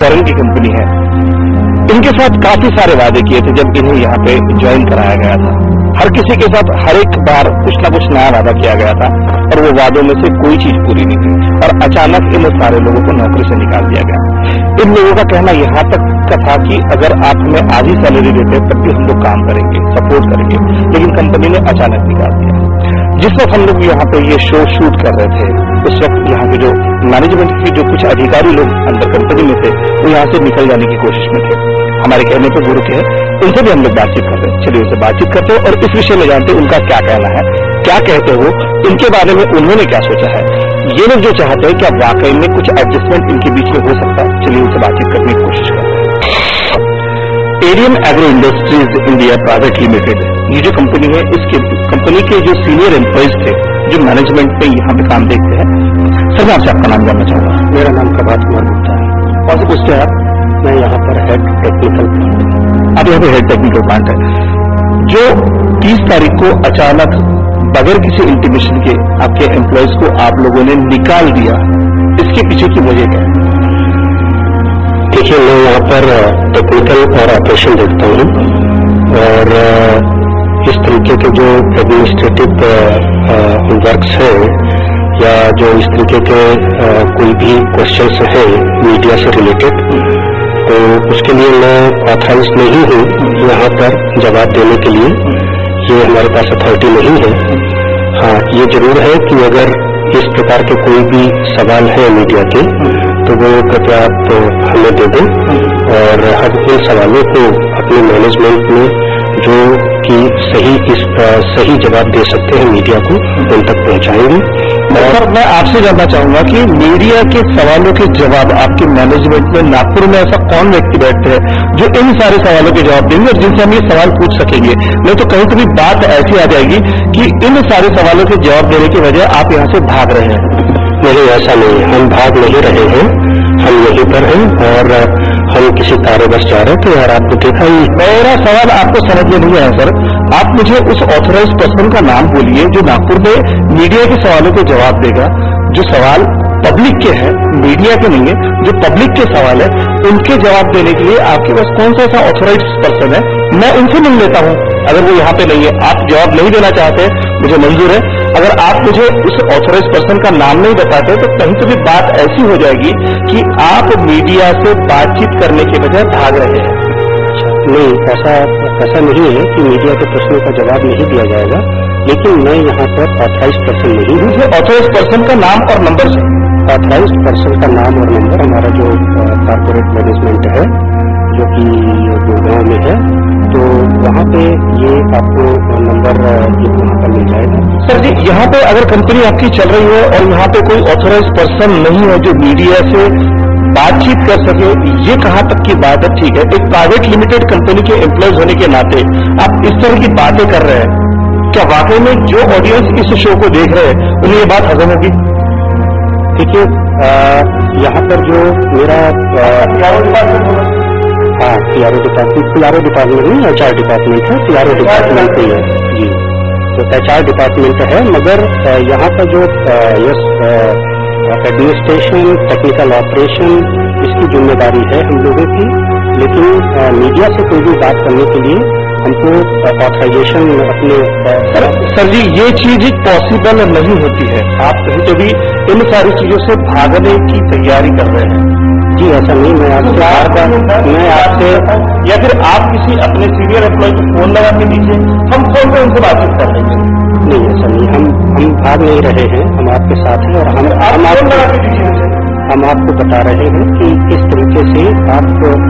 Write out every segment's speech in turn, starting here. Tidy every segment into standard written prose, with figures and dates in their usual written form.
Foreign की company है। इनके साथ काफी सारे वादे किए थे जब इन्हें यहाँ पे ज्वाइन कराया गया था। हर किसी के साथ हर एक बार कुछ ना कुछ नया वादा किया गया था और वो वादों में से कोई चीज पूरी नहीं हुई और अचानक इन सारे लोगों को नौकरी से निकाल दिया गया। इन लोगों का कहना यहाँ तक का था कि अगर आप हमें आधी सैलरी देते तब भी हम लोग काम करेंगे, सपोर्ट करेंगे, लेकिन कंपनी ने अचानक निकाल दिया। जिस वक्त हम लोग यहाँ पे ये शो शूट कर रहे थे उस वक्त यहाँ के जो मैनेजमेंट के जो कुछ अधिकारी लोग अंदर कंपनी में थे वो यहाँ से निकल जाने की कोशिश में थे। हमारे कहने पर गुरु के उनसे भी हम लोग बातचीत कर रहे हैं। चलिए उनसे बातचीत करते हैं और इस विषय में जानते हैं उनका क्या कहना है, क्या कहते हो, इनके बारे में उन्होंने क्या सोचा है, ये लोग जो चाहते हैं क्या वाकई में कुछ एडजस्टमेंट इनके बीच में हो सकता है। चलिए उनसे बातचीत करने की कोशिश करते हैं। Aryan agro industries India private limited, ये जो कंपनी है, इसके कंपनी के जो सीनियर एम्प्लॉइज थे जो मैनेजमेंट पे यहाँ पे काम देखते हैं, सर मैं आपसे आपका नाम जानना चाहूंगा। मेरा नाम प्रभात कुमार गुप्ता है। कौन से पोस्ट है आप? मैं यहाँ पर हेड टेक्निकल प्लांट। आप यहाँ पे हेड टेक्निकल प्लांट है। जो 30 तारीख को अचानक बगैर किसी इंटीमेशन के आपके एम्प्लॉइज को आप लोगों ने निकाल दिया, इसके पीछे की वजह क्या है? देखिए, मैं यहाँ पर टेक्निकल और ऑपरेशन देखता हूँ और इस तरीके के जो एडमिनिस्ट्रेटिव वर्क्स हैं या जो इस तरीके के कोई भी क्वेश्चंस हैं मीडिया से रिलेटेड, तो उसके लिए मैं ऑथराइज नहीं हूँ यहाँ पर जवाब देने के लिए। ये हमारे पास अथॉरिटी नहीं है। हाँ, ये जरूर है कि अगर इस प्रकार के कोई भी सवाल है मीडिया के तो वो कृपया आप हमें दे दें और हम इन सवालों को अपने मैनेजमेंट में जो कि सही जवाब दे सकते हैं मीडिया को उन तक पहुंचाएंगे। सर मैं आपसे जानना चाहूंगा कि मीडिया के सवालों के जवाब आपके मैनेजमेंट में नागपुर में ऐसा कौन व्यक्ति बैठते हैं जो इन सारे सवालों के जवाब देंगे और जिनसे हम ये सवाल पूछ सकेंगे? नहीं तो कहीं कभी बात ऐसी आ जाएगी कि इन सारे सवालों के जवाब देने की वजह आप यहाँ से भाग रहे हैं। नहीं, ऐसा नहीं, हम भाग नहीं रहे हैं, हम यहीं पर हैं और हम किसी कार्यवश जा रहे थे और आपने देखा ही। मेरा सवाल आपको समझ में नहीं आया सर। आप मुझे उस ऑथराइज पर्सन का नाम बोलिए जो नागपुर में मीडिया के सवालों के जवाब देगा। जो सवाल पब्लिक के हैं, मीडिया के नहीं है, जो पब्लिक के सवाल है उनके जवाब देने के लिए आपके पास कौन सा ऐसा ऑथराइज पर्सन है? मैं उनसे मिल लेता हूं। अगर वो यहाँ पे नहीं है, आप जवाब नहीं देना चाहते, मुझे मंजूर है। अगर आप मुझे उस ऑथराइज पर्सन का नाम नहीं बताते तो कहीं तो भी बात ऐसी हो जाएगी कि आप मीडिया से बातचीत करने के बजाय भाग रहे हैं। नहीं, ऐसा नहीं है कि मीडिया के प्रश्नों का जवाब नहीं दिया जाएगा, लेकिन मैं यहाँ पर ऑथराइज पर्सन नहीं हूँ। ऑथराइज पर्सन का नाम और नंबर से? ऑथराइज पर्सन का नाम और नंबर हमारा जो कॉर्पोरेट मैनेजमेंट है जो कि गुड़गांव में है, तो वहाँ पे ये आपको नंबर वहाँ पर मिल जाएगा। सर जी, यहाँ पे अगर कंपनी आपकी चल रही है और यहाँ पे कोई ऑथराइज पर्सन नहीं है जो मीडिया से बातचीत कर सके, ये कहाँ तक की बात है? ठीक है, एक प्राइवेट लिमिटेड कंपनी के एम्प्लॉयज होने के नाते आप इस तरह की बातें कर रहे हैं, क्या वाकई में जो ऑडियंस इस शो को देख रहे हैं उन्हें ये बात हजम होगी? देखिए, यहाँ पर जो मेरा पीआरओ डिपार्टमेंट नहीं, एचआर डिपार्टमेंट है, पीआरओ डिपार्टमेंट ही है जी। तो एचआर डिपार्टमेंट है, मगर यहाँ पर जो एडमिनिस्ट्रेशन, टेक्निकल ऑपरेशन, इसकी जिम्मेदारी है हम लोगों की। लेकिन मीडिया से कोई भी बात करने के लिए हमको ऑथराइजेशन अपने सर जी, ये चीज पॉसिबल नहीं होती है। आप कहीं तो भी इन सारी चीजों से भागने की तैयारी कर रहे हैं। जी, ऐसा नहीं। मैं आपसे या फिर आप किसी अपने सीनियर एम्प्लॉय को फोन लगा के दीजिए, हम फोन पे उनसे बातचीत कर लेंगे। नहीं, ऐसा नहीं, हम भाग नहीं रहे हैं, हम आपके साथ हैं और हम आपको बता रहे हैं कि किस तरीके से आप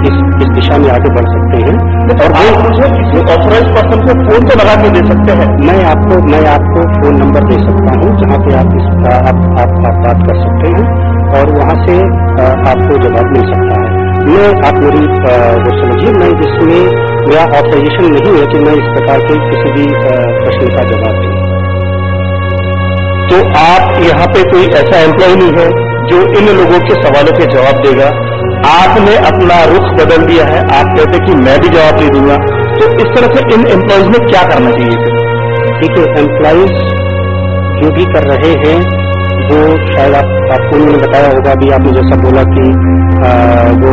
इस दिशा में आगे बढ़ सकते हैं। और आप मुझे किसी ऑथराइज पर्सन को फोन तो लगा के दे सकते हैं। मैं आपको फोन नंबर दे सकता हूं जहां पे आप बात कर सकते हैं और वहां से आपको जवाब मिल सकता है। आप मेरी वो समझिए, मैं जिसमें मेरा ऑथराइजेशन नहीं है कि मैं इस प्रकार के किसी भी प्रश्न का जवाब दूं। तो आप यहाँ पे कोई ऐसा एम्प्लॉय नहीं है जो इन लोगों के सवालों के जवाब देगा? आपने अपना रुख बदल दिया है, आप कहते कि मैं भी जवाब दे दूंगा। तो इस तरह से इन एम्प्लॉयज में क्या करना चाहिए फिर? देखिए, एम्प्लॉयज जो भी कर रहे हैं वो शायद आपको उन्होंने बताया होगा। अभी आपने जैसा बोला कि वो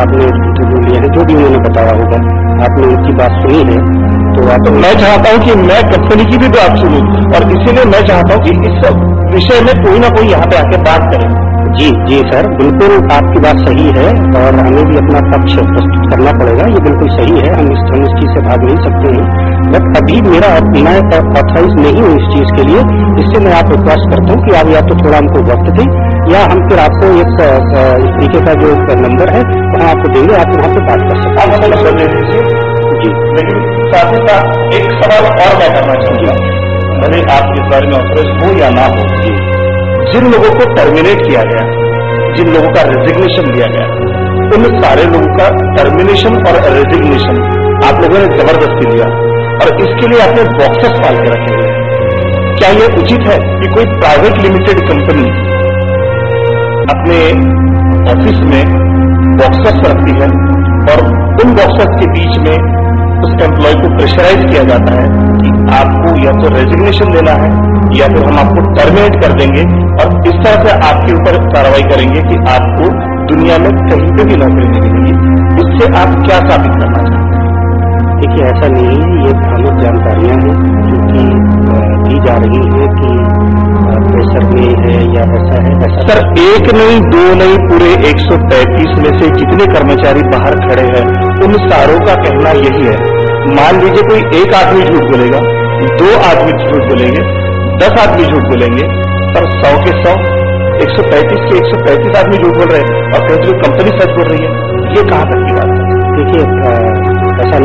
आपने इंटरव्यू लिया है, जो भी उन्होंने बताया होगा, आपने उनकी बात सुनी है, तो आप मैं चाहता हूं कि मैं कंपनी की भी बात सुनूं और इसीलिए मैं चाहता हूं कि इस विषय में कोई ना कोई यहाँ पे आके बात करे। जी सर, बिल्कुल आपकी बात सही है और हमें भी अपना पक्ष प्रस्तुत करना पड़ेगा, ये बिल्कुल सही है, हम इस चीज से भाग नहीं सकते हैं। बट अभी मैं ऑथराइज नहीं हूँ इस चीज के लिए, इससे मैं आप रिक्वेस्ट करता हूँ कि आप या तो थोड़ा हमको वक्त दें या हम फिर आपको इस तरीके का जो नंबर है वहाँ आपको देंगे, आप वहाँ पे बात कर सकते हैं। नंबर दे दीजिए जी। लेकिन साथ ही साथ एक सवाल और मैं करना चाहूंगा, भले आप इस बारे में ऑथराइज हो या ना हो, जिन लोगों को टर्मिनेट किया गया, जिन लोगों का रेजिग्नेशन दिया गया, उन सारे लोगों का टर्मिनेशन और रेजिग्नेशन आप लोगों ने जबरदस्ती दिया और इसके लिए आपने बॉक्सेस पाल के रखे हुए। क्या यह उचित है कि कोई प्राइवेट लिमिटेड कंपनी अपने ऑफिस में बॉक्सेस रखती है और उन बॉक्सेस के बीच में उस एम्प्लॉय को प्रेशराइज किया जाता है कि आपको या तो रेजिग्नेशन देना है या फिर हम आपको टर्मिनेट कर देंगे और इस तरह से आपके ऊपर कार्रवाई करेंगे कि आपको दुनिया में कहीं पे भी नौकरी नहीं मिलेगी। इससे आप क्या साबित करना चाहते हैं? देखिए, ऐसा नहीं है, ये भ्रामक जानकारियां हैं जो कि दी जा रही है कि प्रेशर में है या ऐसा है ऐसा। सर, एक नहीं, दो नहीं, पूरे 133 में से जितने कर्मचारी बाहर खड़े हैं उन सारों का कहना यही है। मान लीजिए कोई एक आदमी झूठ बोलेगा, 2 आदमी झूठ बोलेंगे, 10 आदमी झूठ बोलेंगे, पर 100 के 100, 135 के 135 आदमी झूठ बोल रहे हैं और कहते कंपनी सच बोल रही है। ये कहां तक की बात है? देखिए, ऐसा